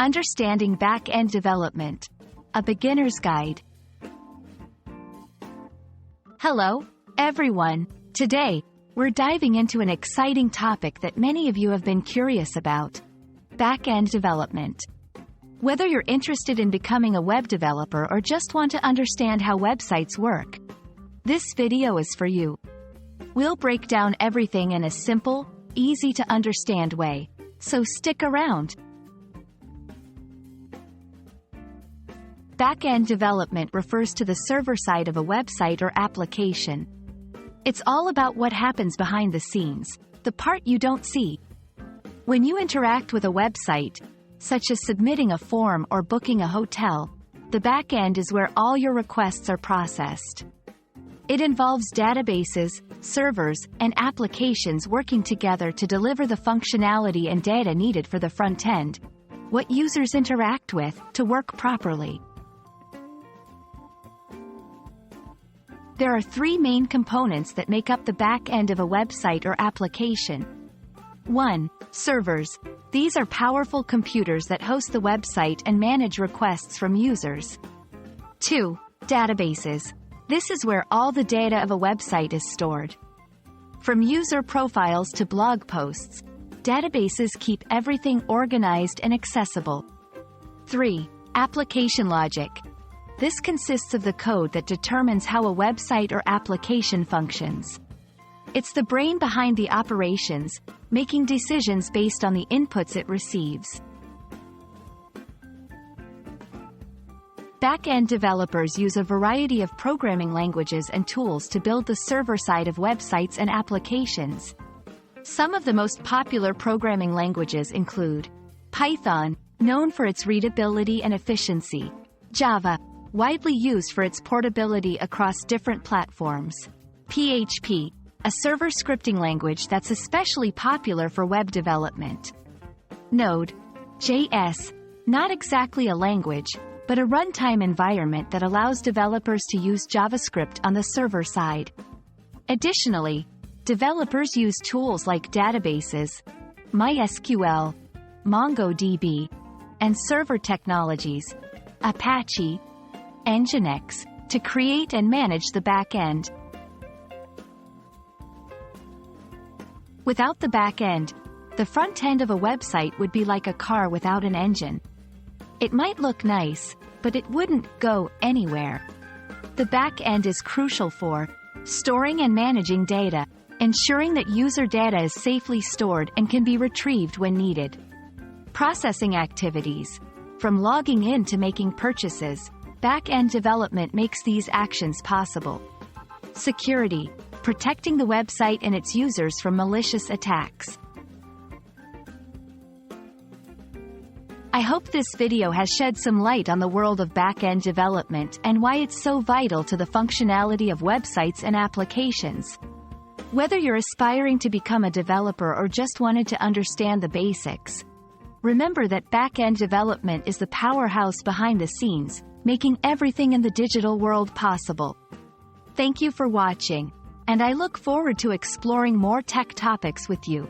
Understanding Back-End Development, a Beginner's Guide. Hello, everyone. Today, we're diving into an exciting topic that many of you have been curious about: back-end development. Whether you're interested in becoming a web developer or just want to understand how websites work, this video is for you. We'll break down everything in a simple, easy-to-understand way, so stick around. Back-end development refers to the server side of a website or application. It's all about what happens behind the scenes, the part you don't see. When you interact with a website, such as submitting a form or booking a hotel, the back-end is where all your requests are processed. It involves databases, servers, and applications working together to deliver the functionality and data needed for the front end, what users interact with, to work properly. There are three main components that make up the back end of a website or application. 1. Servers. These are powerful computers that host the website and manage requests from users. 2. Databases. This is where all the data of a website is stored. From user profiles to blog posts, databases keep everything organized and accessible. 3. Application logic. This consists of the code that determines how a website or application functions. It's the brain behind the operations, making decisions based on the inputs it receives. Back-end developers use a variety of programming languages and tools to build the server side of websites and applications. Some of the most popular programming languages include Python, known for its readability and efficiency; Java, widely used for its portability across different platforms; PHP, a server scripting language that's especially popular for web development; Node.js, not exactly a language, but a runtime environment that allows developers to use JavaScript on the server side. Additionally, developers use tools like databases, MySQL, MongoDB, and server technologies, Apache, Nginx, to create and manage the back end. Without the back end, the front end of a website would be like a car without an engine. It might look nice, but it wouldn't go anywhere. The back end is crucial for storing and managing data, ensuring that user data is safely stored and can be retrieved when needed. Processing activities. From logging in to making purchases, back-end development makes these actions possible. Security. Protecting the website and its users from malicious attacks. I hope this video has shed some light on the world of back-end development and why it's so vital to the functionality of websites and applications. Whether you're aspiring to become a developer or just wanted to understand the basics, remember that back-end development is the powerhouse behind the scenes, making everything in the digital world possible. Thank you for watching, and I look forward to exploring more tech topics with you.